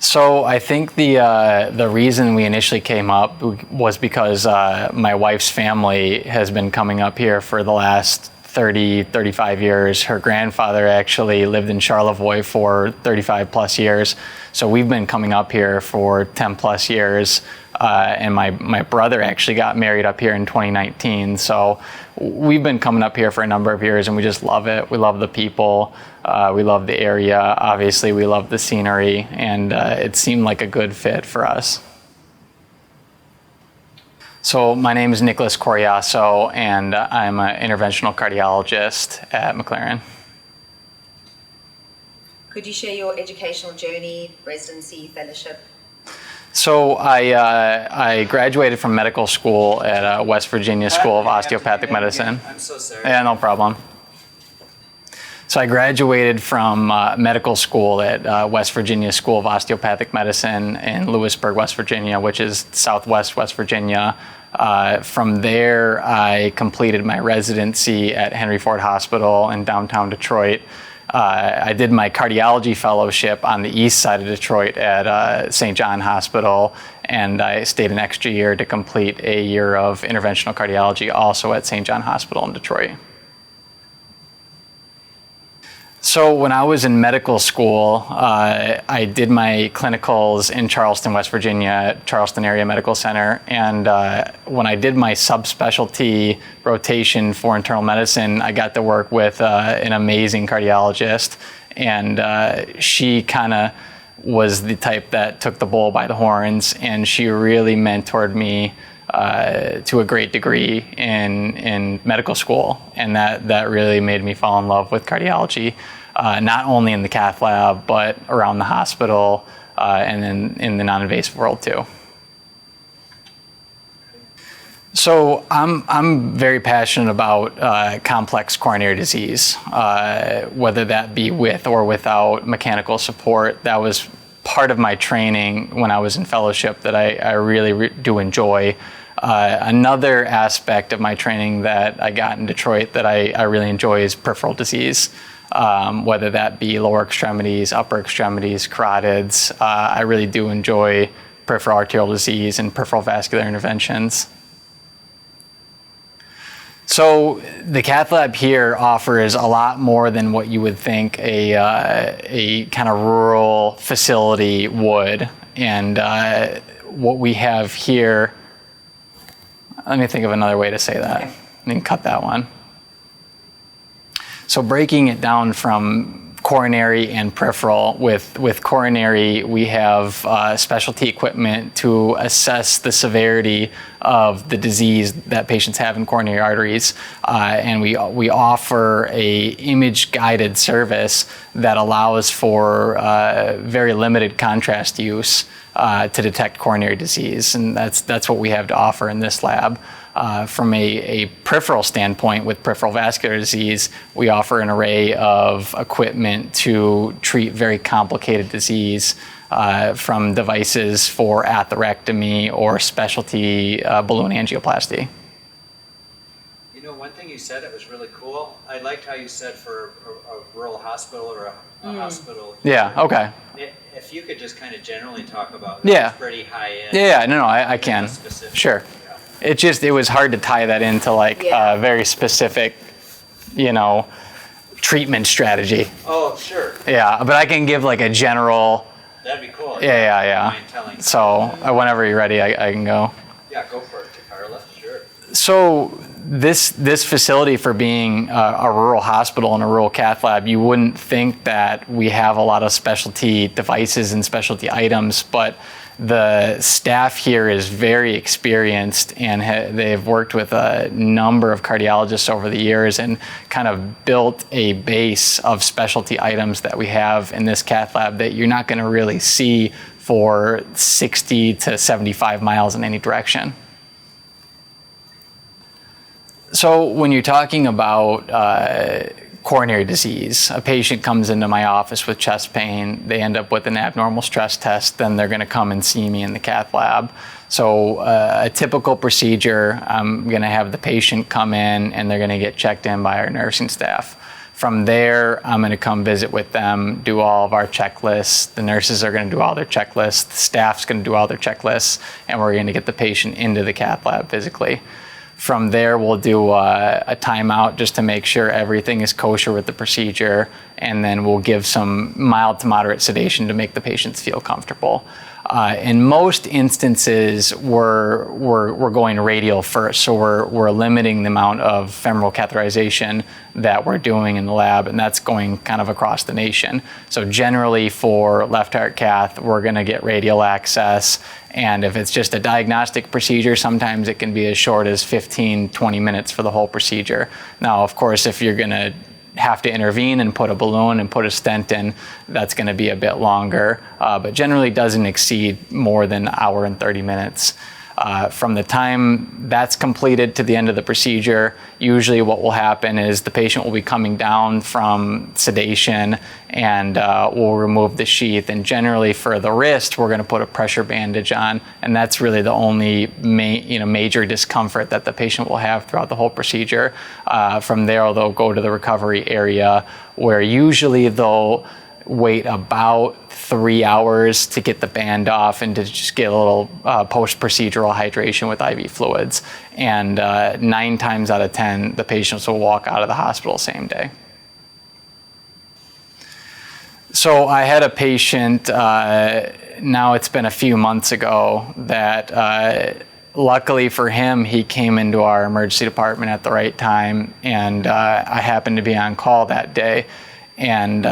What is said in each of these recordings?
So I think the reason we initially came up was because my wife's family has been coming up here for the last 35 years. Her grandfather actually lived in Charlevoix for 35 plus years. So we've been coming up here for 10 plus years. And my brother actually got married up here in 2019. So we've been coming up here for a number of years and we just love it. We love the people. We love the area. Obviously, we love the scenery, and it seemed like a good fit for us. So my name is Nicholas Coriasso, and I'm an interventional cardiologist at McLaren. Could you share your educational journey, residency, fellowship? So I graduated from medical school at West Virginia School of Osteopathic Medicine. I'm so sorry. Yeah, no problem. So I graduated from medical school at West Virginia School of Osteopathic Medicine in Lewisburg, West Virginia, which is southwest West Virginia. From there, I completed my residency at Henry Ford Hospital in downtown Detroit. I did my cardiology fellowship on the east side of Detroit at St. John Hospital, and I stayed an extra year to complete a year of interventional cardiology also at St. John Hospital in Detroit. So when I was in medical school, I did my clinicals in Charleston, West Virginia, at Charleston Area Medical Center. And when I did my subspecialty rotation for internal medicine, I got to work with an amazing cardiologist. And she kind of was the type that took the bull by the horns, and she really mentored me to a great degree in medical school, and that really made me fall in love with cardiology, not only in the cath lab but around the hospital and in the non-invasive world too. So I'm very passionate about complex coronary disease, whether that be with or without mechanical support. That was part of my training when I was in fellowship that I really do enjoy. Another aspect of my training that I got in Detroit that I really enjoy is peripheral disease, whether that be lower extremities, upper extremities, carotids. I really do enjoy peripheral arterial disease and peripheral vascular interventions. So the cath lab here offers a lot more than what you would think a kind of rural facility would. And what we have here, let me think of another way to say that. Okay. I can cut that one. So breaking it down from coronary and peripheral, with coronary, we have specialty equipment to assess the severity of the disease that patients have in coronary arteries, and we offer a image-guided service that allows for very limited contrast use to detect coronary disease, and that's what we have to offer in this lab. From a peripheral standpoint, with peripheral vascular disease, we offer an array of equipment to treat very complicated disease, from devices for atherectomy or specialty balloon angioplasty. You know, one thing you said that was really cool, I liked how you said for a rural hospital or a hospital. Yeah, okay. If you could just kind of generally talk about yeah. It's pretty high end. Yeah, no, I can. Sure. It was hard to tie that into like a very specific, treatment strategy. Oh, sure. Yeah, but I can give like a general. That'd be cool. Yeah. So whenever you're ready, I can go. Yeah, go for it, Carla. Sure. So this facility, for being a rural hospital and a rural cath lab, you wouldn't think that we have a lot of specialty devices and specialty items, but the staff here is very experienced, and they've worked with a number of cardiologists over the years and kind of built a base of specialty items that we have in this cath lab that you're not going to really see for 60 to 75 miles in any direction. So when you're talking about coronary disease, a patient comes into my office with chest pain, they end up with an abnormal stress test, then they're going to come and see me in the cath lab. So a typical procedure, I'm going to have the patient come in and they're going to get checked in by our nursing staff. From there, I'm going to come visit with them, do all of our checklists. The nurses are going to do all their checklists. The staff's going to do all their checklists, and we're going to get the patient into the cath lab physically. From there, we'll do a timeout just to make sure everything is kosher with the procedure, and then we'll give some mild to moderate sedation to make the patients feel comfortable. In most instances, we're going radial first, so we're limiting the amount of femoral catheterization that we're doing in the lab, and that's going kind of across the nation. So generally for left heart cath, we're going to get radial access, and if it's just a diagnostic procedure, sometimes it can be as short as 15, 20 minutes for the whole procedure. Now, of course, if you're going to have to intervene and put a balloon and put a stent in, that's going to be a bit longer, but generally doesn't exceed more than an hour and 30 minutes. From the time that's completed to the end of the procedure, usually what will happen is the patient will be coming down from sedation, and we'll remove the sheath. And generally for the wrist, we're going to put a pressure bandage on, and that's really the only major discomfort that the patient will have throughout the whole procedure. From there, they'll go to the recovery area, where usually they'll wait about 3 hours to get the band off and to just get a little post-procedural hydration with IV fluids. And 9 times out of 10, the patients will walk out of the hospital same day. So I had a patient, now it's been a few months ago, that luckily for him, he came into our emergency department at the right time, and I happened to be on call that day. And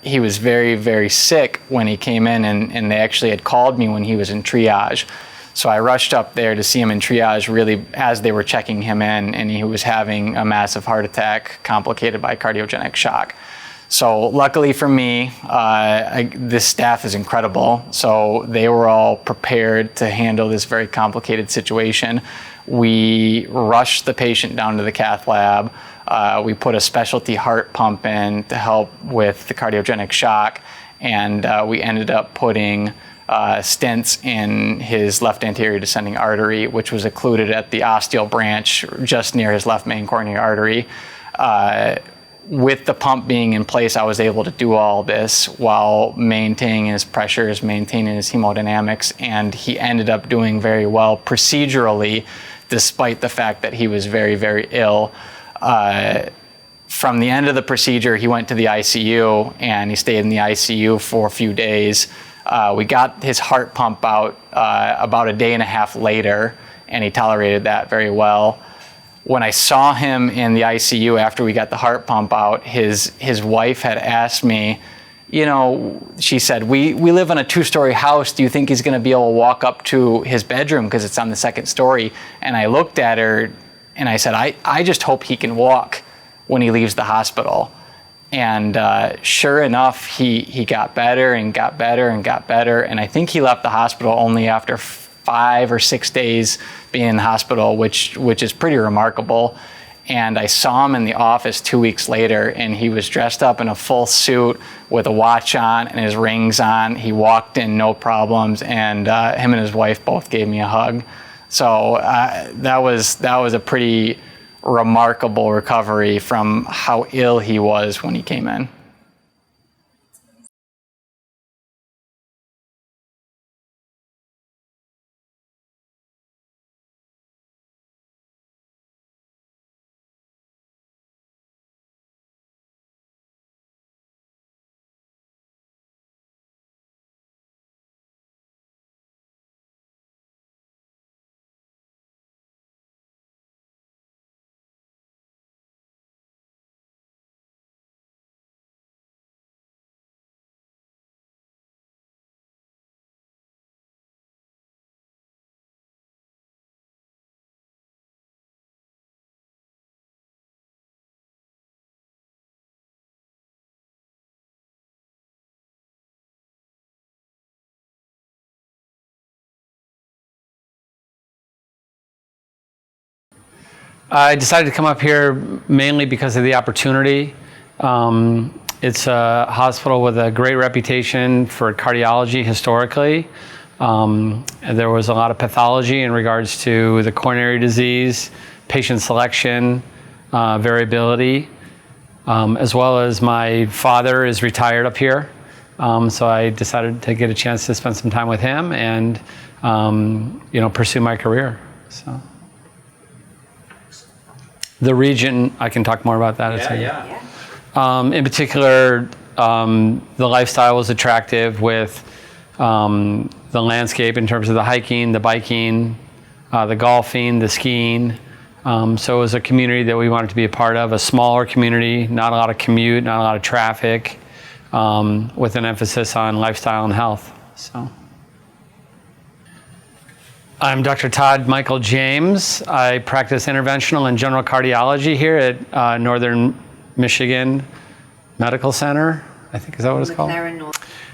he was very, very sick when he came in, and they actually had called me when he was in triage. So I rushed up there to see him in triage really as they were checking him in, and he was having a massive heart attack complicated by cardiogenic shock. So luckily for me, this staff is incredible. So they were all prepared to handle this very complicated situation. We rushed the patient down to the cath lab. We put a specialty heart pump in to help with the cardiogenic shock, and we ended up putting stents in his left anterior descending artery, which was occluded at the ostial branch just near his left main coronary artery. With the pump being in place, I was able to do all this while maintaining his pressures, maintaining his hemodynamics, and he ended up doing very well procedurally, despite the fact that he was very, very ill. From the end of the procedure, he went to the ICU, and he stayed in the ICU for a few days. We got his heart pump out about a day and a half later, and he tolerated that very well. When I saw him in the ICU after we got the heart pump out, his wife had asked me, she said, we live in a 2-story house. Do you think he's going to be able to walk up to his bedroom because it's on the 2nd story? And I looked at her and I said, I just hope he can walk when he leaves the hospital. And sure enough, he got better and got better and got better. And I think he left the hospital only after 5 or 6 days being in the hospital, which is pretty remarkable. And I saw him in the office 2 weeks later, and he was dressed up in a full suit with a watch on and his rings on. He walked in no problems, and him and his wife both gave me a hug. So that was a pretty remarkable recovery from how ill he was when he came in. I decided to come up here mainly because of the opportunity. It's a hospital with a great reputation for cardiology historically. And there was a lot of pathology in regards to the coronary disease, patient selection, variability. as well as my father is retired up here. So I decided to get a chance to spend some time with him and, pursue my career. So the region, I can talk more about that. In particular, the lifestyle was attractive with the landscape in terms of the hiking, the biking, the golfing, the skiing. So it was a community that we wanted to be a part of, a smaller community, not a lot of commute, not a lot of traffic, with an emphasis on lifestyle and health. So I'm Dr. Todd Michael James. I practice interventional and general cardiology here at Northern Michigan Medical Center. I think, is that what it's called?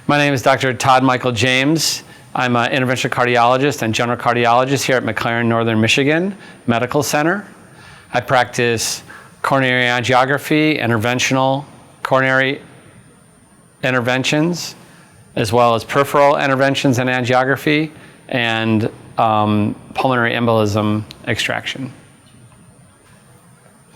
My name is Dr. Todd Michael James. I'm an interventional cardiologist and general cardiologist here at McLaren Northern Michigan Medical Center. I practice coronary angiography, interventional coronary interventions, as well as peripheral interventions and angiography, and pulmonary embolism extraction.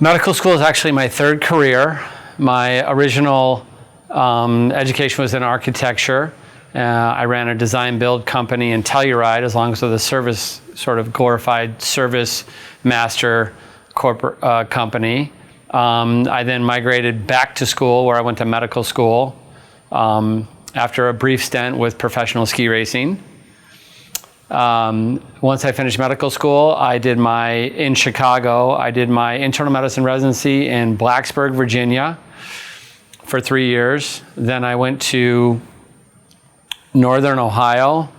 Medical school is actually my third career. My original education was in architecture. I ran a design build company in Telluride, as long as with a service, sort of glorified service master corporate company. I then migrated back to school, where I went to medical school after a brief stint with professional ski racing. Once I finished medical school, in Chicago, I did my internal medicine residency in Blacksburg, Virginia for 3 years. Then I went to Northern Iowa,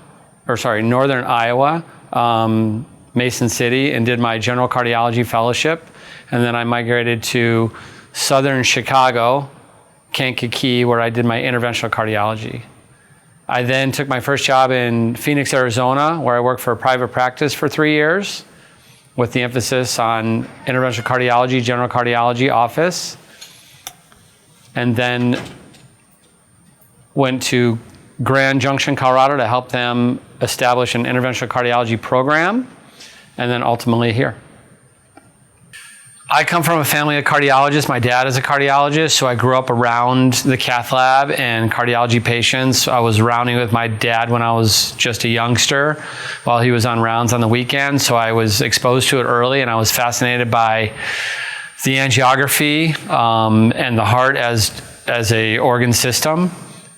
Mason City, and did my general cardiology fellowship. And then I migrated to Southern Chicago, Kankakee, where I did my interventional cardiology. I then took my first job in Phoenix, Arizona, where I worked for a private practice for 3 years with the emphasis on interventional cardiology, general cardiology office. And then went to Grand Junction, Colorado to help them establish an interventional cardiology program, and then ultimately here. I come from a family of cardiologists. My dad is a cardiologist, so I grew up around the cath lab and cardiology patients. I was rounding with my dad when I was just a youngster while he was on rounds on the weekend, so I was exposed to it early, and I was fascinated by the angiography and the heart as a organ system.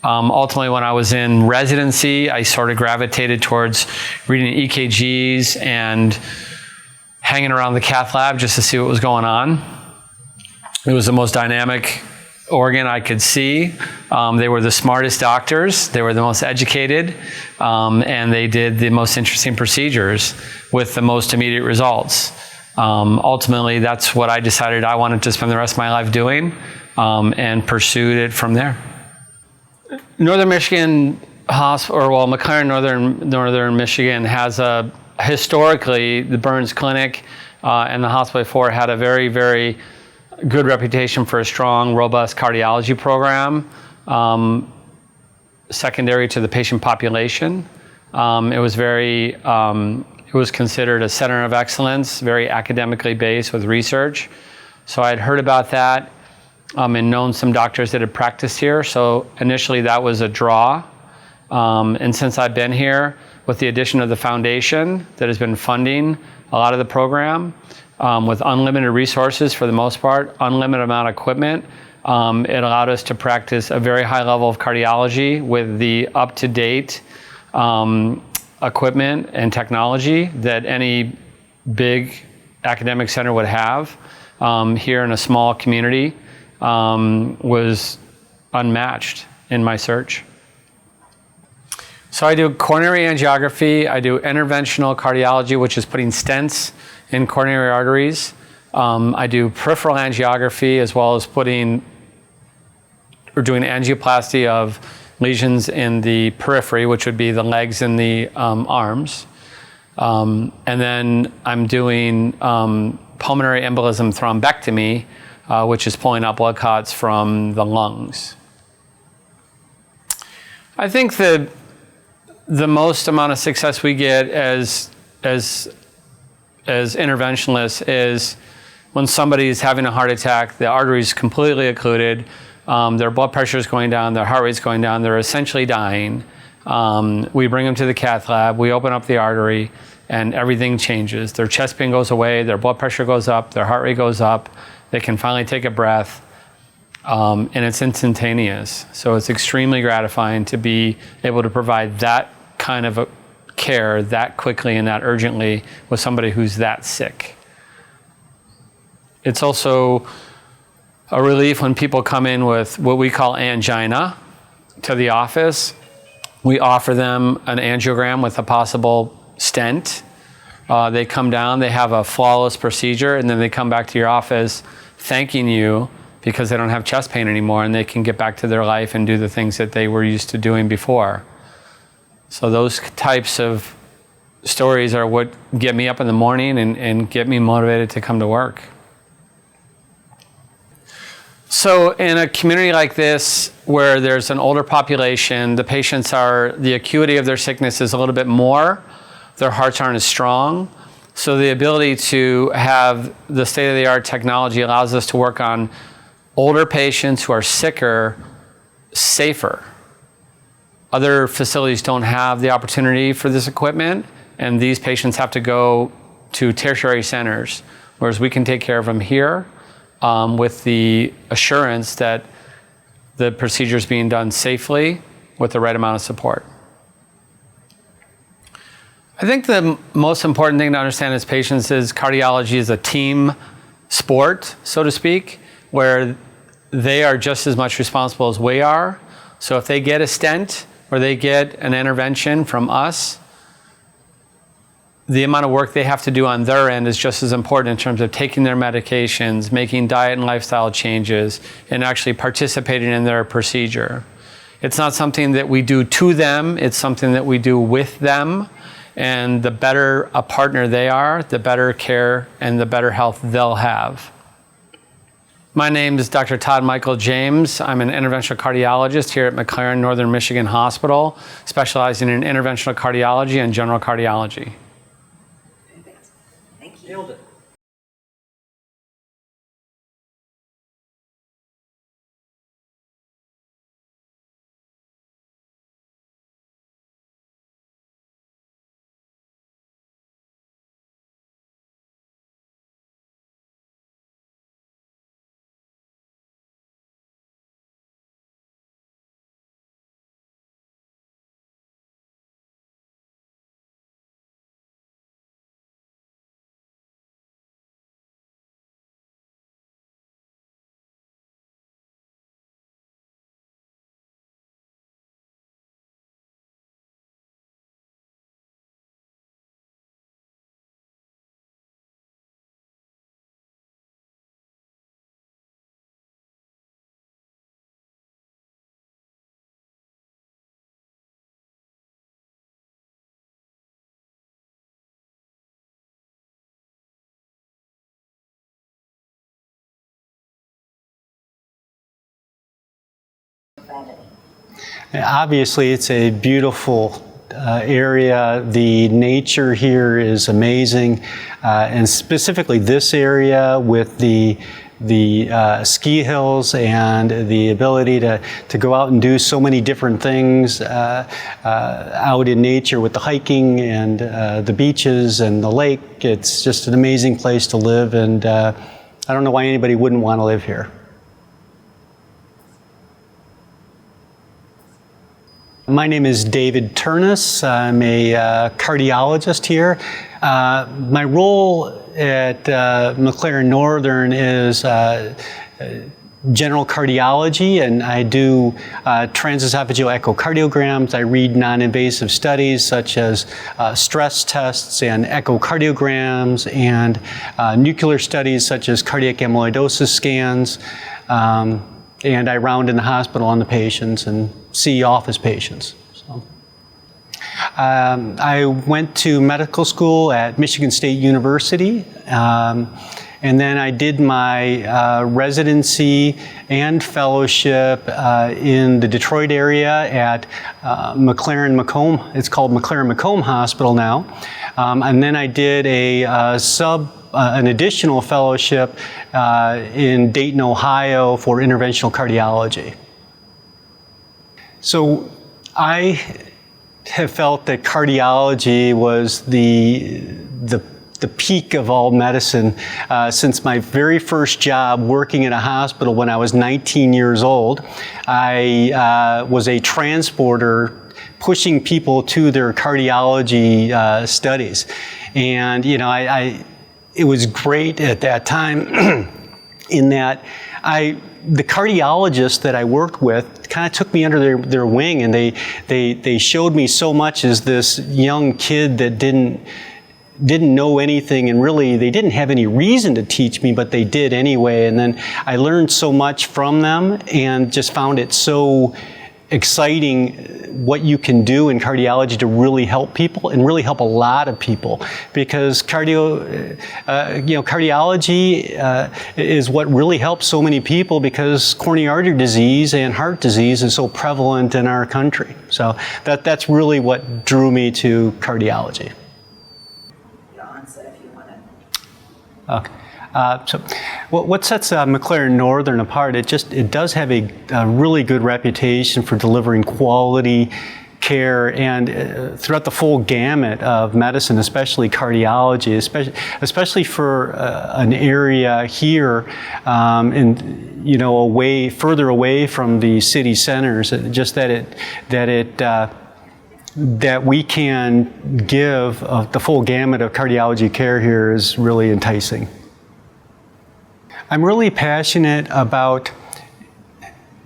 Ultimately, when I was in residency, I sort of gravitated towards reading EKGs and hanging around the cath lab just to see what was going on. It was the most dynamic organ I could see. They were the smartest doctors. They were the most educated. And they did the most interesting procedures with the most immediate results. Ultimately, that's what I decided I wanted to spend the rest of my life doing, and pursued it from there. Northern Michigan McLaren Northern Michigan has historically, the Burns Clinic and the hospital before had a very, very good reputation for a strong, robust cardiology program, secondary to the patient population. It was considered a center of excellence, very academically based with research. So I'd heard about that and known some doctors that had practiced here. So initially that was a draw. And since I've been here, with the addition of the foundation that has been funding a lot of the program, with unlimited resources for the most part, unlimited amount of equipment, it allowed us to practice a very high level of cardiology with the up-to-date equipment and technology that any big academic center would have here in a small community. Was unmatched in my search. So I do coronary angiography, I do interventional cardiology, which is putting stents in coronary arteries. I do peripheral angiography, as well as doing angioplasty of lesions in the periphery, which would be the legs and the arms. And then I'm doing pulmonary embolism thrombectomy, which is pulling out blood clots from the lungs. I think that the most amount of success we get as interventionalists is when somebody is having a heart attack, the artery is completely occluded, their blood pressure is going down, their heart rate is going down, they're essentially dying. We bring them to the cath lab, we open up the artery, and everything changes. Their chest pain goes away, their blood pressure goes up, their heart rate goes up, they can finally take a breath, and it's instantaneous. So it's extremely gratifying to be able to provide that kind of care that quickly and that urgently with somebody who's that sick. It's also a relief when people come in with what we call angina to the office. We offer them an angiogram with a possible stent. They come down, they have a flawless procedure, and then they come back to your office thanking you because they don't have chest pain anymore and they can get back to their life and do the things that they were used to doing before. So those types of stories are what get me up in the morning and get me motivated to come to work. So in a community like this, where there's an older population, the acuity of their sickness is a little bit more, their hearts aren't as strong. So the ability to have the state-of-the-art technology allows us to work on older patients who are sicker, safer. Other facilities don't have the opportunity for this equipment, and these patients have to go to tertiary centers, whereas we can take care of them here with the assurance that the procedure is being done safely with the right amount of support. I think the most important thing to understand as patients is cardiology is a team sport, so to speak, where they are just as much responsible as we are. So if they get a stent or they get an intervention from us, the amount of work they have to do on their end is just as important in terms of taking their medications, making diet and lifestyle changes, and actually participating in their procedure. It's not something that we do to them, it's something that we do with them. And the better a partner they are, the better care and the better health they'll have. My name is Dr. Todd Michael James. I'm an interventional cardiologist here at McLaren Northern Michigan Hospital, specializing in interventional cardiology and general cardiology. Perfect. Thank you. Nailed it. Obviously, it's a beautiful area. The nature here is amazing, and specifically this area with the ski hills and the ability to go out and do so many different things out in nature with the hiking and the beaches and the lake. It's just an amazing place to live, and I don't know why anybody wouldn't want to live here. My name is David Turnus. I'm a cardiologist here. My role at McLaren Northern is general cardiology, and I do transesophageal echocardiograms. I read non-invasive studies such as stress tests and echocardiograms, and nuclear studies such as cardiac amyloidosis scans. And I round in the hospital on the patients and see office patients. So, I went to medical school at Michigan State University, and then I did my residency and fellowship in the Detroit area at McLaren Macomb. It's called McLaren Macomb Hospital now. And then I did a an additional fellowship in Dayton, Ohio for interventional cardiology. So I have felt that cardiology was the peak of all medicine since my very first job working in a hospital when I was 19 years old. I was a transporter pushing people to their cardiology studies. And, you know, it was great at that time in that the cardiologists that I worked with kind of took me under their wing, and they showed me so much as this young kid that didn't know anything, and really they didn't have any reason to teach me, but they did anyway. And then I learned so much from them and just found it so exciting what you can do in cardiology to really help people, and really help a lot of people, because cardiology is what really helps so many people, because coronary artery disease and heart disease is so prevalent in our country. So that's really what drew me to cardiology. Okay. So what sets McLaren Northern apart, it does have a really good reputation for delivering quality care, and throughout the full gamut of medicine, especially cardiology, especially for an area here, further away from the city centers. Just that we can give the full gamut of cardiology care here is really enticing. I'm really passionate about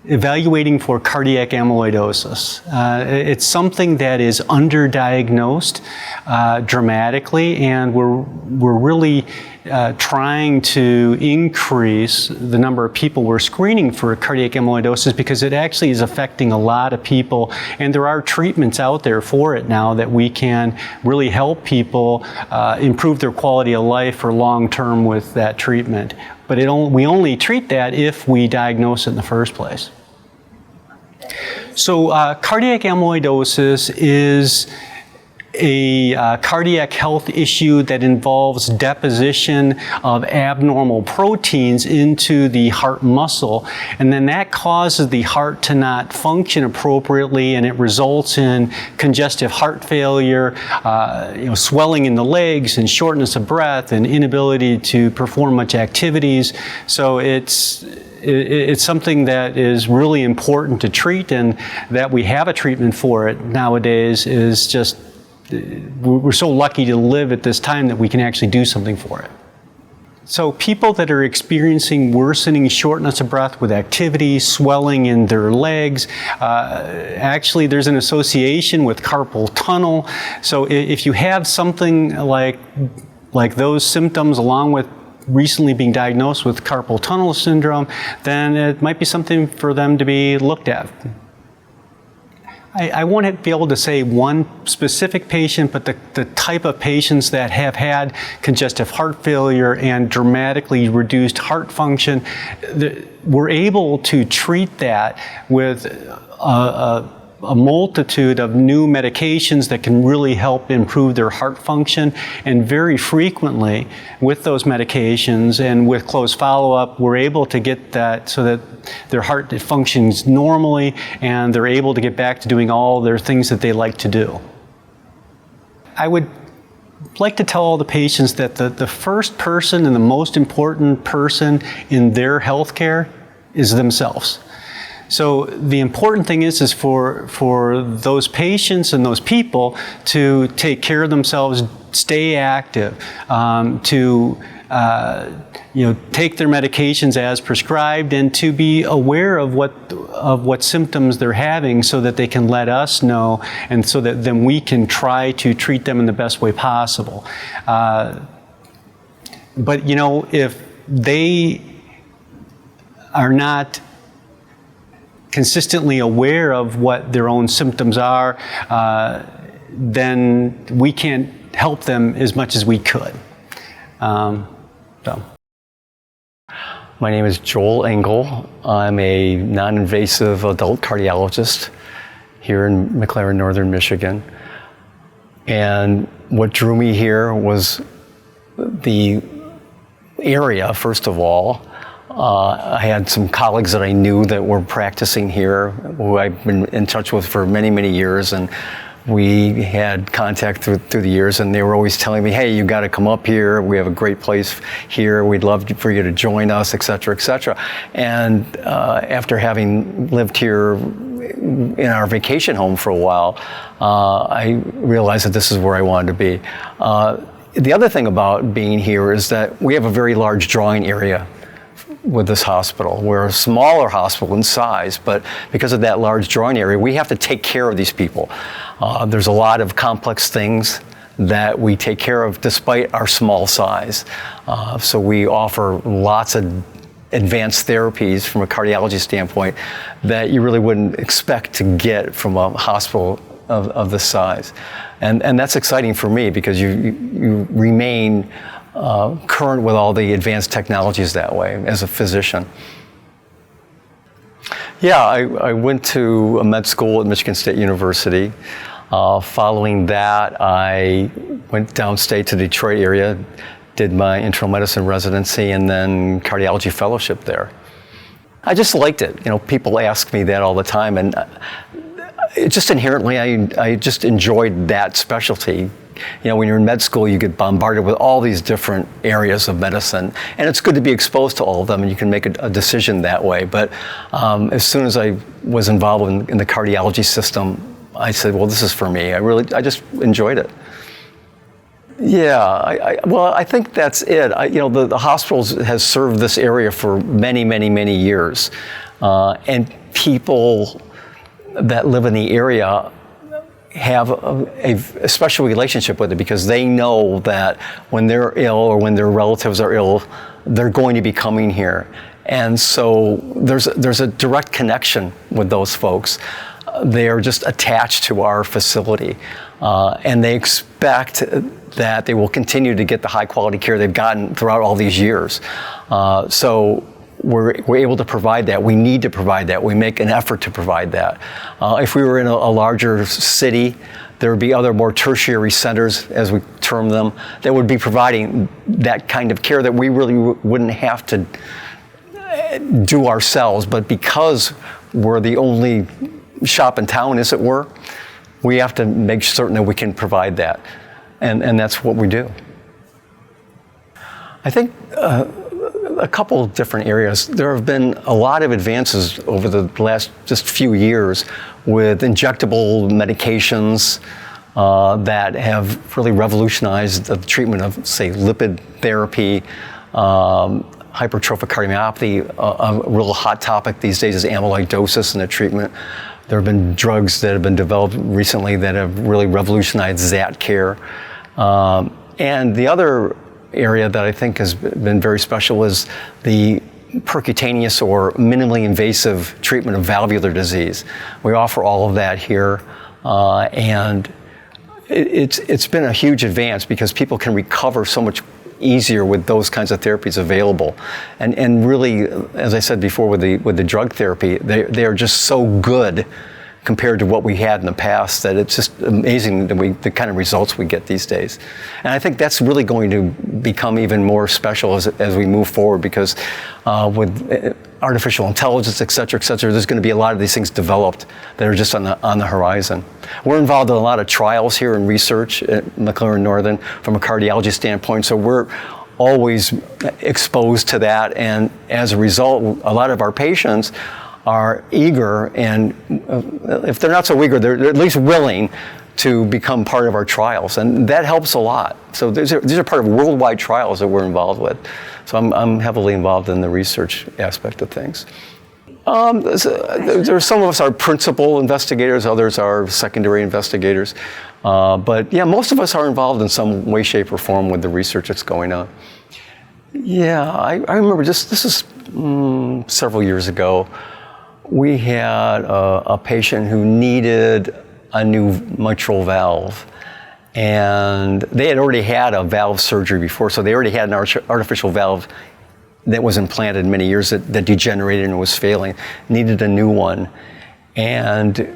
evaluating for cardiac amyloidosis. It's something that is underdiagnosed dramatically, and we're really trying to increase the number of people we're screening for cardiac amyloidosis, because it actually is affecting a lot of people, and there are treatments out there for it now that we can really help people improve their quality of life for long term with that treatment. But we only treat that if we diagnose it in the first place. So cardiac amyloidosis is a cardiac health issue that involves deposition of abnormal proteins into the heart muscle, and then that causes the heart to not function appropriately, and it results in congestive heart failure, swelling in the legs, and shortness of breath, and inability to perform much activities. So it's something that is really important to treat, and that we have a treatment for it nowadays is just, we're so lucky to live at this time that we can actually do something for it. So people that are experiencing worsening shortness of breath with activity, swelling in their legs, actually there's an association with carpal tunnel. So if you have something like those symptoms, along with recently being diagnosed with carpal tunnel syndrome, then it might be something for them to be looked at. I won't be able to say one specific patient, but the type of patients that have had congestive heart failure and dramatically reduced heart function, we're able to treat that with a multitude of new medications that can really help improve their heart function. And very frequently with those medications and with close follow-up, we're able to get that so that their heart functions normally, and they're able to get back to doing all their things that they like to do. I would like to tell all the patients that the first person and the most important person in their health care is themselves. So the important thing is for those patients and those people to take care of themselves, stay active, to take their medications as prescribed, and to be aware of what symptoms they're having, so that they can let us know, and so that then we can try to treat them in the best way possible. But if they are not consistently aware of what their own symptoms are, then we can't help them as much as we could. My name is Joel Engel. I'm a non-invasive adult cardiologist here in McLaren, Northern Michigan. And what drew me here was the area, first of all. I had some colleagues that I knew that were practicing here, who I've been in touch with for many, many years, and we had contact through the years, and they were always telling me, hey, you got to come up here. We have a great place here. We'd love for you to join us, et cetera, et cetera. And after having lived here in our vacation home for a while, I realized that this is where I wanted to be. The other thing about being here is that we have a very large drawing area with this hospital. We're a smaller hospital in size, but because of that large drawing area, we have to take care of these people. There's a lot of complex things that we take care of despite our small size. So we offer lots of advanced therapies from a cardiology standpoint that you really wouldn't expect to get from a hospital of this size. And that's exciting for me because you remain current with all the advanced technologies that way as a physician. Yeah, I went to a med school at Michigan State University. Following that, I went downstate to the Detroit area, did my internal medicine residency and then cardiology fellowship there. I just liked it. You know, people ask me that all the time, and it just inherently, I just enjoyed that specialty. You know, when you're in med school, you get bombarded with all these different areas of medicine, and it's good to be exposed to all of them, and you can make a decision that way. But as soon as I was involved in the cardiology system, I said, well, this is for me. I just enjoyed it. Yeah, well, I think that's it. You know, the hospital has served this area for many, many, many years, and people that live in the area have a special relationship with it because they know that when they're ill or when their relatives are ill, they're going to be coming here. And so there's a direct connection with those folks. They are just attached to our facility, and they expect that they will continue to get the high quality care they've gotten throughout all these years. So we're able to provide that. We need to provide that. We make an effort to provide that. If we were in a larger city, there would be other more tertiary centers, as we term them, that would be providing that kind of care that we really wouldn't have to do ourselves. But because we're the only shop in town, as it were, we have to make certain that we can provide that. And that's what we do. I think a couple of different areas. There have been a lot of advances over the last just few years with injectable medications that have really revolutionized the treatment of, say, lipid therapy, hypertrophic cardiomyopathy. A real hot topic these days is amyloidosis and the treatment. There have been drugs that have been developed recently that have really revolutionized that care. And the other area that I think has been very special is the percutaneous or minimally invasive treatment of valvular disease. We offer all of that here, and it's been a huge advance because people can recover so much easier with those kinds of therapies available. And really, as I said before, with the drug therapy, they are just so good compared to what we had in the past that it's just amazing the kind of results we get these days. And I think that's really going to become even more special as we move forward because with artificial intelligence, et cetera, there's going to be a lot of these things developed that are just on the horizon. We're involved in a lot of trials here in research at McLaren Northern from a cardiology standpoint, so we're always exposed to that, and as a result, a lot of our patients are eager, and if they're not so eager, they're at least willing to become part of our trials, and that helps a lot. So these are part of worldwide trials that we're involved with. So I'm heavily involved in the research aspect of things. There's some of us are principal investigators, others are secondary investigators, but yeah, most of us are involved in some way, shape, or form with the research that's going on. Yeah, I remember this is several years ago. We had a patient who needed a new mitral valve, and they had already had a valve surgery before, so they already had an artificial valve that was implanted many years that degenerated and was failing, needed a new one. And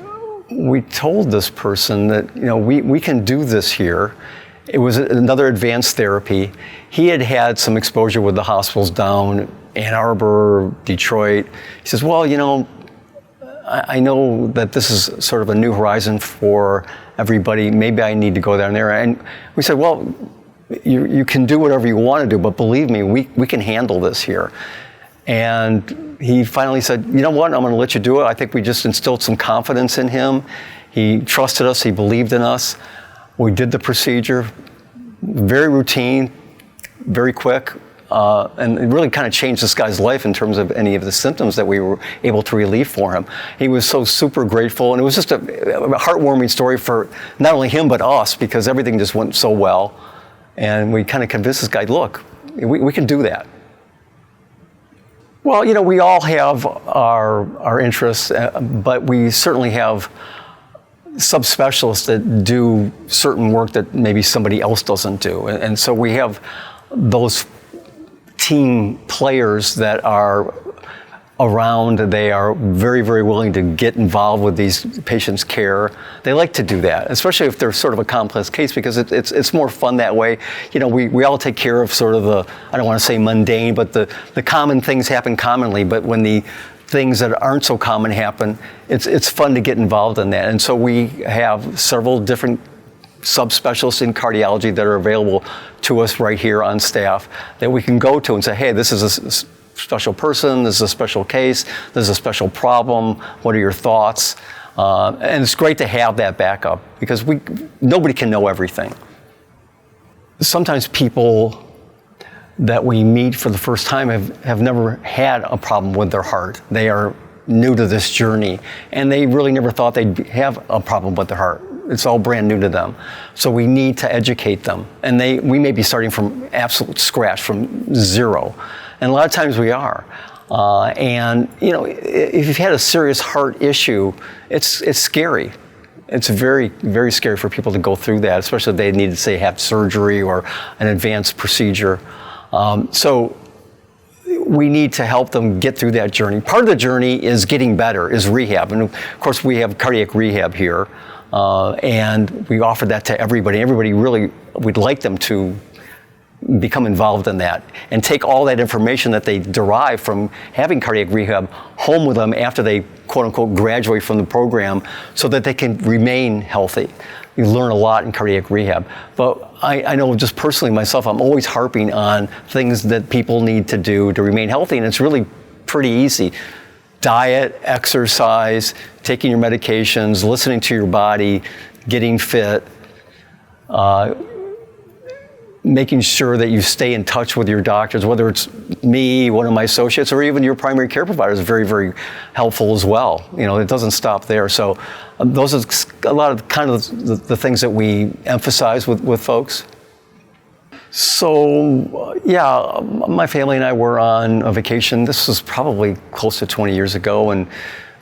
we told this person that, you know, we can do this here, It was another advanced therapy. He had had some exposure with the hospitals down Ann Arbor, Detroit. He says, well, you know, I know that this is sort of a new horizon for everybody. Maybe I need to go down there. And we said, well, you can do whatever you want to do, but believe me, we can handle this here. And he finally said, you know what, I'm going to let you do it. I think we just instilled some confidence in him. He trusted us, he believed in us. We did the procedure, very routine, very quick, and it really kind of changed this guy's life in terms of any of the symptoms that we were able to relieve for him. He was so super grateful, and it was just a heartwarming story for not only him but us, because everything just went so well. And we kind of convinced this guy, look, we can do that. Well, you know, we all have our interests, but we certainly have subspecialists that do certain work that maybe somebody else doesn't do. And so we have those team players that are around. They are very, very willing to get involved with these patients' care. They like to do that, especially if they're sort of a complex case, because it's more fun that way. You know, we all take care of sort of the, I don't want to say mundane, but the common things happen commonly. But when the things that aren't so common happen, it's fun to get involved in that. And so we have several different subspecialists in cardiology that are available to us right here on staff that we can go to and say, hey, this is a special person, this is a special case, this is a special problem, what are your thoughts? And it's great to have that backup, because nobody can know everything. Sometimes people that we meet for the first time have never had a problem with their heart. They are new to this journey, and they really never thought they'd have a problem with their heart. It's all brand new to them. So we need to educate them. And we may be starting from absolute scratch, from zero. And a lot of times we are. And you know, if you've had a serious heart issue, it's scary. It's very, very scary for people to go through that, especially if they need to, say, have surgery or an advanced procedure. So we need to help them get through that journey. Part of the journey is getting better, is rehab. And of course, we have cardiac rehab here. And we offer that to everybody. Everybody really, we'd like them to become involved in that and take all that information that they derive from having cardiac rehab home with them after they, quote unquote, graduate from the program, so that they can remain healthy. You learn a lot in cardiac rehab. But I know just personally myself, I'm always harping on things that people need to do to remain healthy, and it's really pretty easy. Diet, exercise, taking your medications, listening to your body, getting fit, making sure that you stay in touch with your doctors, whether it's me, one of my associates, or even your primary care provider is very, very helpful as well. You know, it doesn't stop there. So those are a lot of kind of the things that we emphasize with folks. So, yeah, my family and I were on a vacation. This was probably close to 20 years ago, and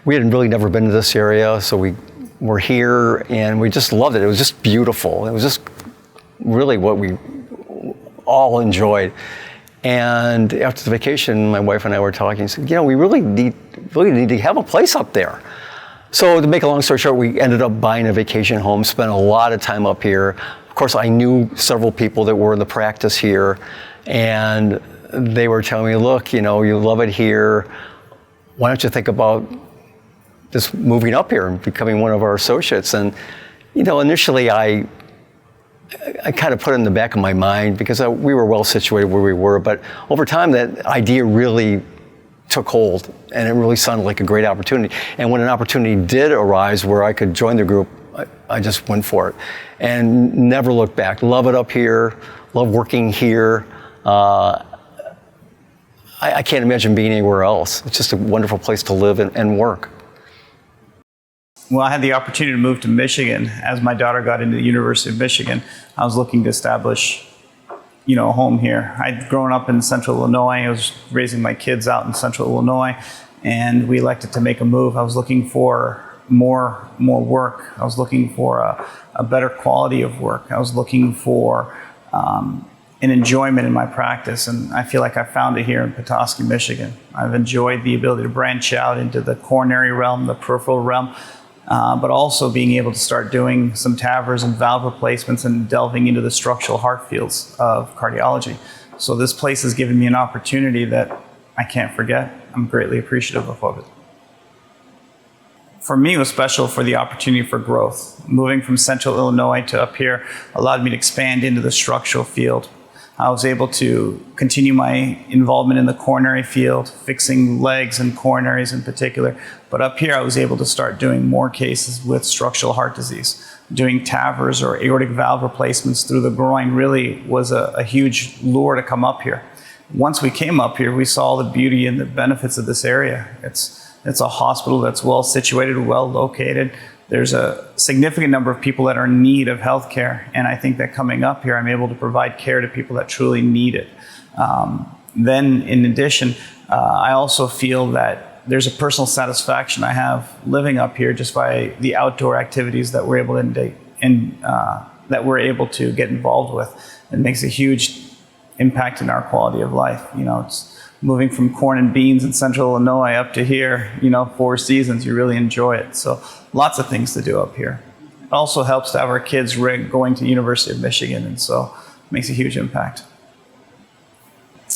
we had really never been to this area, so we were here, and we just loved it. It was just beautiful. It was just really what we all enjoyed. And after the vacation, my wife and I were talking, and said, you know, we really need to have a place up there. So to make a long story short, we ended up buying a vacation home, spent a lot of time up here. Of course, I knew several people that were in the practice here, and they were telling me, look, you know, you love it here. Why don't you think about just moving up here and becoming one of our associates? And, you know, initially I kind of put it in the back of my mind, because we were well situated where we were, but over time that idea really took hold, and it really sounded like a great opportunity. And when an opportunity did arise where I could join the group, I just went for it and never looked back. Love it up here, love working here. I can't imagine being anywhere else. It's just a wonderful place to live and work. Well, I had the opportunity to move to Michigan. As my daughter got into the University of Michigan, I was looking to establish, you know, a home here. I'd grown up in Central Illinois. I was raising my kids out in Central Illinois, and we elected to make a move. I was looking for more work. I was looking for a better quality of work. I was looking for an enjoyment in my practice, and I feel like I found it here in Petoskey, Michigan. I've enjoyed the ability to branch out into the coronary realm, the peripheral realm, but also being able to start doing some TAVRs and valve replacements and delving into the structural heart fields of cardiology. So this place has given me an opportunity that I can't forget. I'm greatly appreciative of it. For me, it was special for the opportunity for growth. Moving from central Illinois to up here allowed me to expand into the structural field. I was able to continue my involvement in the coronary field, fixing legs and coronaries in particular. But up here, I was able to start doing more cases with structural heart disease. Doing TAVRs or aortic valve replacements through the groin really was a huge lure to come up here. Once we came up here, we saw the beauty and the benefits of this area. It's a hospital that's well situated, well located. There's a significant number of people that are in need of health care, and I think that coming up here, I'm able to provide care to people that truly need it. Then, in addition, I also feel that there's a personal satisfaction I have living up here just by the outdoor activities that we're able to get involved with. It makes a huge impact in our quality of life. You know, it's moving from corn and beans in central Illinois up to here, 4 seasons, you really enjoy it. So lots of things to do up here. It also helps to have our kids going to University of Michigan, and so it makes a huge impact.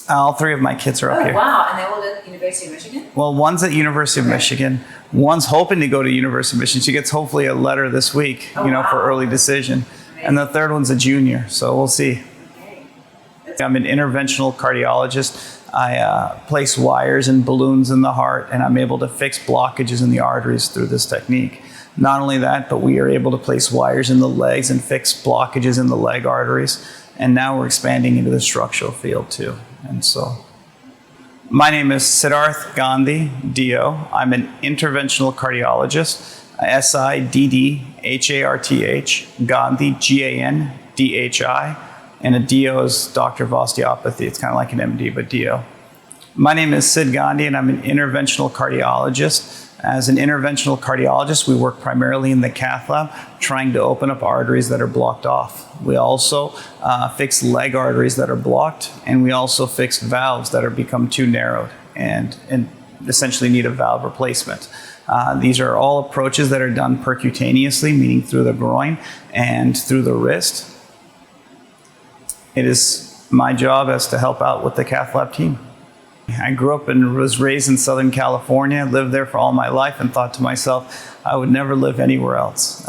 All 3 of my kids are up here. Oh, wow. And they all at University of Michigan? Well, one's at University of Michigan. One's hoping to go to University of Michigan. She gets hopefully a letter this week, for early decision. And the third one's a junior, so we'll see. Okay. I'm an interventional cardiologist. I place wires and balloons in the heart, and I'm able to fix blockages in the arteries through this technique. Not only that, but we are able to place wires in the legs and fix blockages in the leg arteries. And now we're expanding into the structural field too. And so, my name is Siddharth Gandhi, DO. I'm an interventional cardiologist, SIDDHARTH, Gandhi, GANDHI. And a DO is Doctor of Osteopathy. It's kind of like an MD, but DO. My name is Sid Gandhi, and I'm an interventional cardiologist. As an interventional cardiologist, we work primarily in the cath lab, trying to open up arteries that are blocked off. We also fix leg arteries that are blocked, and we also fix valves that are become too narrowed and essentially need a valve replacement. These are all approaches that are done percutaneously, meaning through the groin and through the wrist. It is my job as to help out with the cath lab team. I grew up and was raised in Southern California, lived there for all my life, and thought to myself, I would never live anywhere else.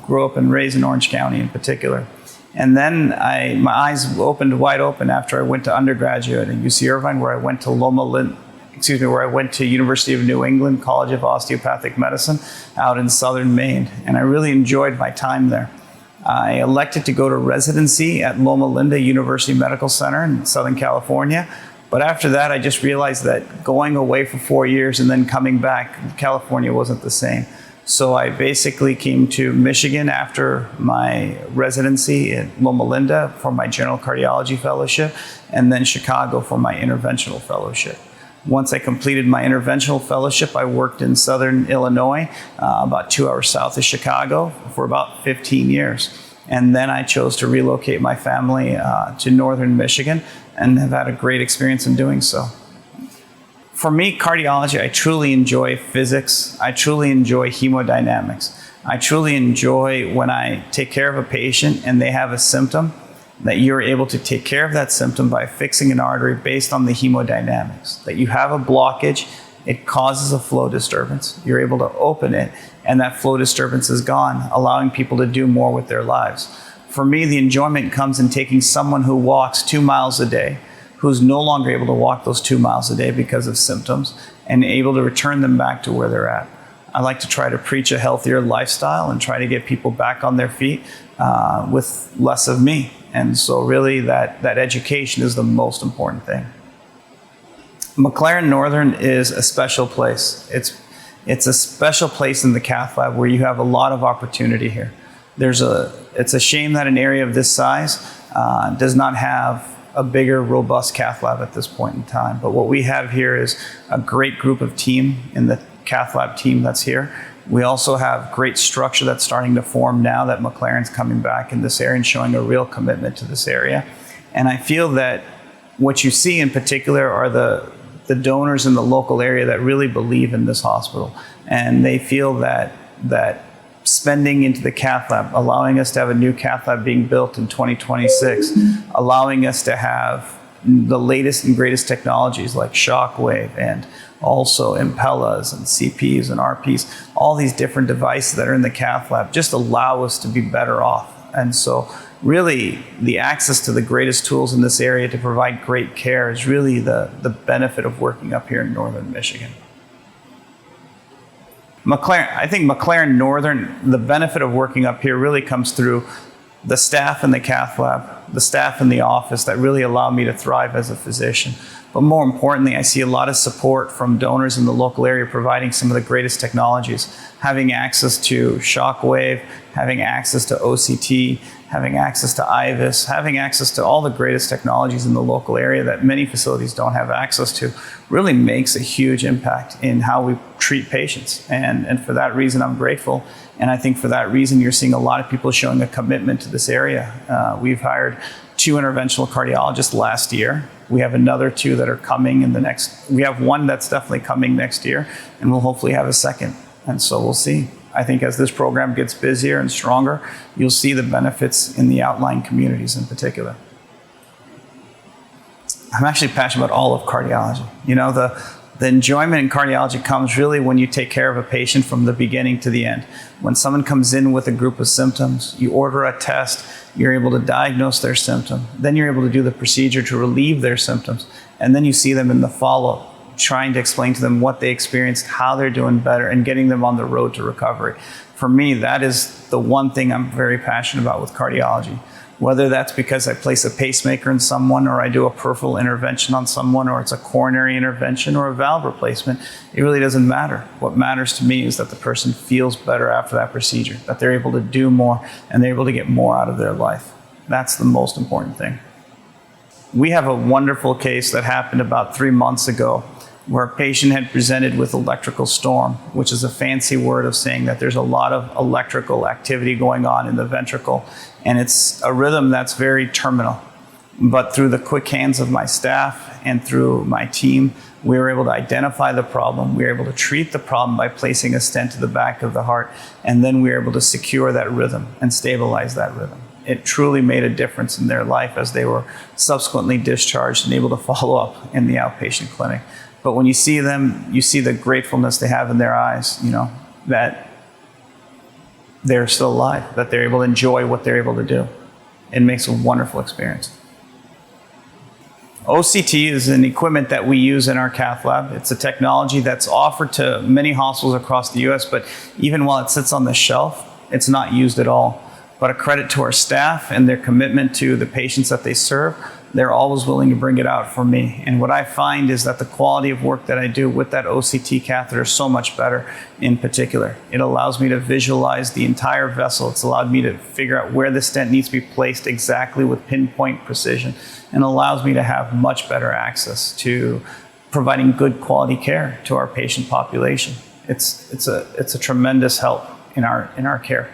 Grew up and raised in Orange County in particular. And then my eyes opened wide open after I went to undergraduate at UC Irvine, where I went to where I went to University of New England College of Osteopathic Medicine out in southern Maine. And I really enjoyed my time there. I elected to go to residency at Loma Linda University Medical Center in Southern California. But after that, I just realized that going away for 4 years and then coming back, California wasn't the same. So I basically came to Michigan after my residency at Loma Linda for my general cardiology fellowship, and then Chicago for my interventional fellowship. Once I completed my interventional fellowship, I worked in southern Illinois, about 2 hours south of Chicago, for about 15 years. And then I chose to relocate my family to northern Michigan, and have had a great experience in doing so. For me, cardiology, I truly enjoy physics. I truly enjoy hemodynamics. I truly enjoy when I take care of a patient and they have a symptom, that you're able to take care of that symptom by fixing an artery based on the hemodynamics. That you have a blockage, it causes a flow disturbance. You're able to open it, and that flow disturbance is gone, allowing people to do more with their lives. For me, the enjoyment comes in taking someone who walks 2 miles a day, who's no longer able to walk those 2 miles a day because of symptoms, and able to return them back to where they're at. I like to try to preach a healthier lifestyle and try to get people back on their feet with less of me. And so really that education is the most important thing. McLaren Northern is a special place. It's a special place in the cath lab where you have a lot of opportunity here. It's a shame that an area of this size does not have a bigger, robust cath lab at this point in time. But what we have here is a great group of team in the cath lab team that's here. We also have great structure that's starting to form now that McLaren's coming back in this area and showing a real commitment to this area. And I feel that what you see in particular are the donors in the local area that really believe in this hospital. And they feel that spending into the cath lab, allowing us to have a new cath lab being built in 2026, allowing us to have the latest and greatest technologies like shockwave and also Impellas and CPs and RPs, all these different devices that are in the cath lab just allow us to be better off. And so really the access to the greatest tools in this area to provide great care is really the benefit of working up here in northern Michigan. I think McLaren Northern, the benefit of working up here really comes through the staff in the cath lab, the staff in the office that really allow me to thrive as a physician. But more importantly, I see a lot of support from donors in the local area providing some of the greatest technologies, having access to shockwave, having access to OCT, having access to IVUS, having access to all the greatest technologies in the local area that many facilities don't have access to, really makes a huge impact in how we treat patients. And for that reason, I'm grateful. And I think for that reason, you're seeing a lot of people showing a commitment to this area. We've hired 2 interventional cardiologists last year. We have another 2 that are coming in the next, we have 1 that's definitely coming next year, and we'll hopefully have a second. And so we'll see. I think as this program gets busier and stronger, you'll see the benefits in the outlying communities in particular. I'm actually passionate about all of cardiology. You know, the enjoyment in cardiology comes really when you take care of a patient from the beginning to the end. When someone comes in with a group of symptoms, you order a test, you're able to diagnose their symptom, then you're able to do the procedure to relieve their symptoms, and then you see them in the follow-up, trying to explain to them what they experienced, how they're doing better, and getting them on the road to recovery. For me, that is the one thing I'm very passionate about with cardiology. Whether that's because I place a pacemaker in someone, or I do a peripheral intervention on someone, or it's a coronary intervention or a valve replacement, it really doesn't matter. What matters to me is that the person feels better after that procedure, that they're able to do more, and they're able to get more out of their life. That's the most important thing. We have a wonderful case that happened about 3 months ago, where a patient had presented with electrical storm, which is a fancy word of saying that there's a lot of electrical activity going on in the ventricle, and it's a rhythm that's very terminal. But through the quick hands of my staff and through my team, we were able to identify the problem. We were able to treat the problem by placing a stent to the back of the heart, and then we were able to secure that rhythm and stabilize that rhythm. It truly made a difference in their life as they were subsequently discharged and able to follow up in the outpatient clinic. But when you see them, you see the gratefulness they have in their eyes, you know, that they're still alive, that they're able to enjoy what they're able to do. It makes a wonderful experience. OCT is an equipment that we use in our cath lab. It's a technology that's offered to many hospitals across the US, but even while it sits on the shelf, it's not used at all. But a credit to our staff and their commitment to the patients that they serve, they're always willing to bring it out for me. And what I find is that the quality of work that I do with that OCT catheter is so much better in particular. It allows me to visualize the entire vessel. It's allowed me to figure out where the stent needs to be placed exactly with pinpoint precision, and allows me to have much better access to providing good quality care to our patient population. It's a tremendous help in our care.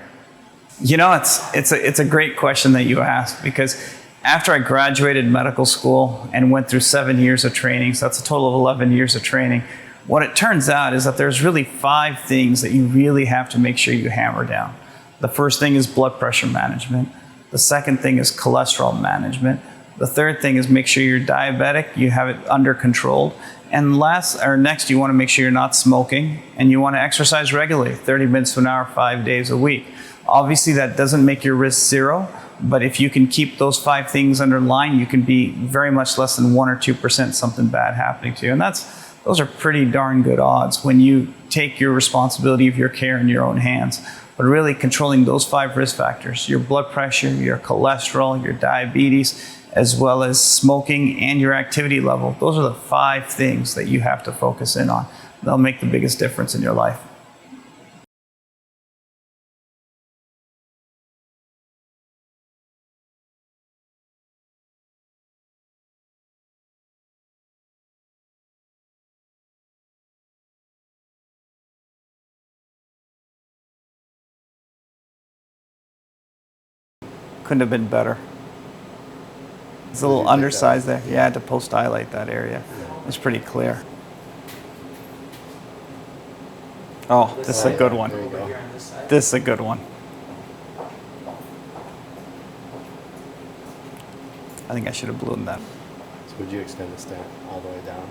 You know, it's a great question that you asked, because after I graduated medical school and went through 7 years of training, so that's a total of 11 years of training, what it turns out is that there's really 5 things that you really have to make sure you hammer down. The first thing is blood pressure management. The second thing is cholesterol management. The third thing is make sure you're diabetic, you have it under control. And next, you want to make sure you're not smoking, and you want to exercise regularly, 30 minutes to an hour, 5 days a week. Obviously, that doesn't make your risk 0, but if you can keep those 5 things under line, you can be very much less than 1 or 2% something bad happening to you. And those are pretty darn good odds when you take your responsibility of your care in your own hands. But really controlling those 5 risk factors, your blood pressure, your cholesterol, your diabetes, as well as smoking and your activity level, those are the 5 things that you have to focus in on. They'll make the biggest difference in your life. Couldn't have been better. It's a little undersized there. Yeah, I had to post-dilate that area. It's pretty clear. Oh, this is a good one. There you go. Here on this side. This is a good one. I think I should have ballooned that. So would you extend the stent all the way down?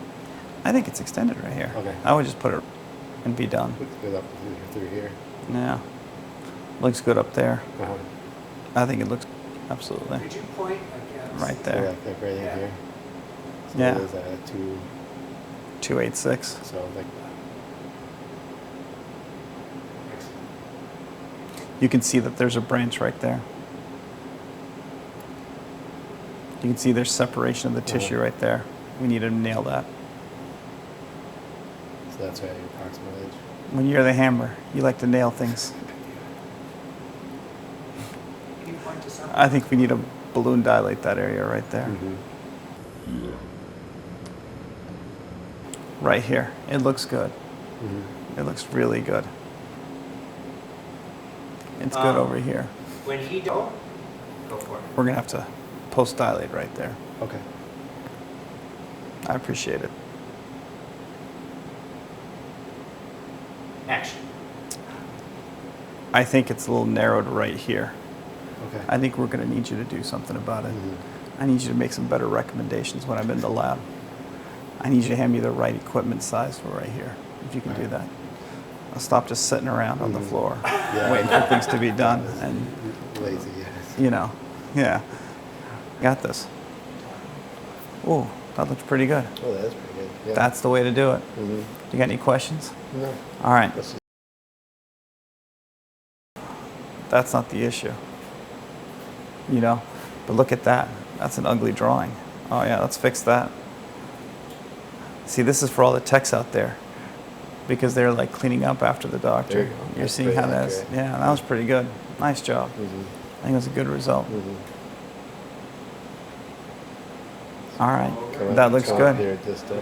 I think it's extended right here. Okay. I would just put it and be done. Looks good up through here. Yeah. Looks good up there. Uh-huh. I think it looks absolutely Could you point? right So there. like right in here. So Yeah. there's a 286. so like You can see that there's a branch right there. You can see there's separation of the tissue right there. We need to nail that. so that's right, your approximate age. When you're the hammer, you like to nail things. Can you point to something? I think we need to balloon dilate that area right there. Right here. It looks good. It looks really good. It's good over here. When he go for it. We're gonna have to post dilate right there. Okay. I appreciate it. Action. I think it's a little narrowed right here. Okay. I think we're gonna need you to do something about it. I need you to make some better recommendations when I'm in the lab. I need you to hand me the right equipment size for right here, if you can do that. I'll stop just sitting around on the floor, waiting for things to be done, and Lazy, yes. you know, yeah, got this. Ooh, that looks pretty good. Oh, that's pretty good. Yeah. That's the way to do it. You got any questions? No. All right, This is- that's not the issue. You know, but look at that. That's an ugly drawing. Oh yeah, let's fix that. See, this is for all the techs out there, because they're like cleaning up after the doctor. There you go. You're That's seeing pretty how that's, accurate. yeah, that was pretty good. Nice job. I think it was a good result. All right, that looks Come good. up here just Do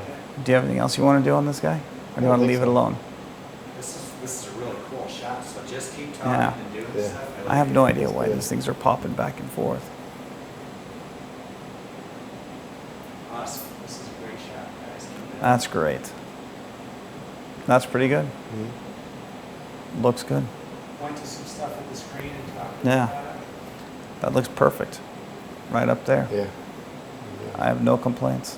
you have anything else you want to do on this guy? Or do you don't want to think leave it so. alone? This is a really cool shot. So just keep talking Yeah. and doing Yeah. stuff. I have no idea That's why good. these things are popping back and forth. Awesome. This is a great shot, guys. Keep it up. That's great. That's pretty good. Looks good. Point to some stuff at the screen and talk Yeah. about it. That looks perfect. Right up there. Yeah. I have no complaints.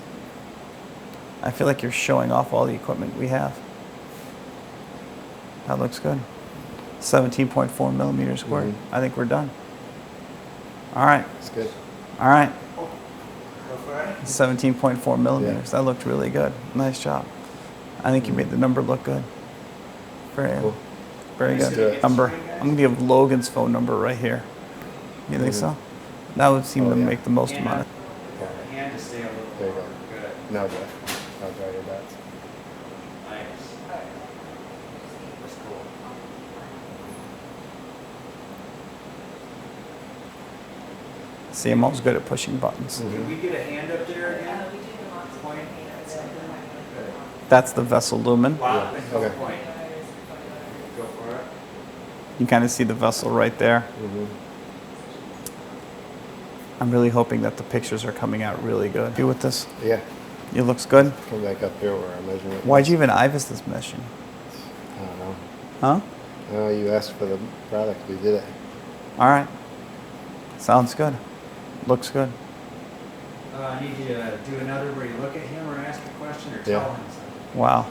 I feel like you're showing off all the equipment we have. That looks good. 17.4 millimeters squared. I think we're done. All right. It's good. All right. Go for it. 17.4 millimeters. That looked really good. Nice job. I think you made the number look good. Very, Cool. very Let's do good. it. Number. I'm gonna give Logan's phone number right here. You think so? That would seem to yeah. make the most amount of. Hand to stay a little There you more. go. Good. Now draw. Now draw your dots. Nice. That's cool. See, I'm always good at pushing buttons. Can we get a hand up there again? Point. That's the vessel lumen. Wow. Go Okay. point. Go for it. You kind of see the vessel right there. I'm really hoping that the pictures are coming out really good. You with this? Yeah. It looks good. Come back up here where our measurement. Why'd you even IVUS this mission? I don't know. Huh? No, you asked for the product. We did it. All right. Sounds good. Looks good. I need you to do another where you look at him or ask a question or Yeah. tell him something. Wow.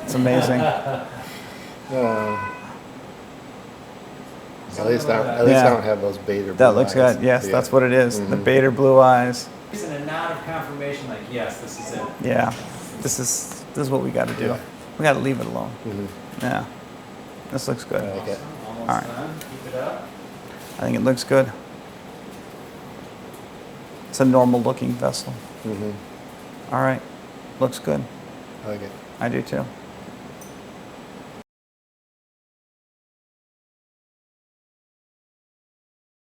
It's amazing. At least I Yeah. don't have those beta. That blue looks eyes. good. Yes, Yeah. that's what it is. The Bader blue eyes. And a nod of confirmation like, yes, this is it. Yeah. This is what we got to do. Yeah. We got to leave it alone. Yeah. This looks good. like it. Almost All right. done. Keep it up. I think it looks good. It's a normal looking vessel. All right. Looks good. I like it. I do too.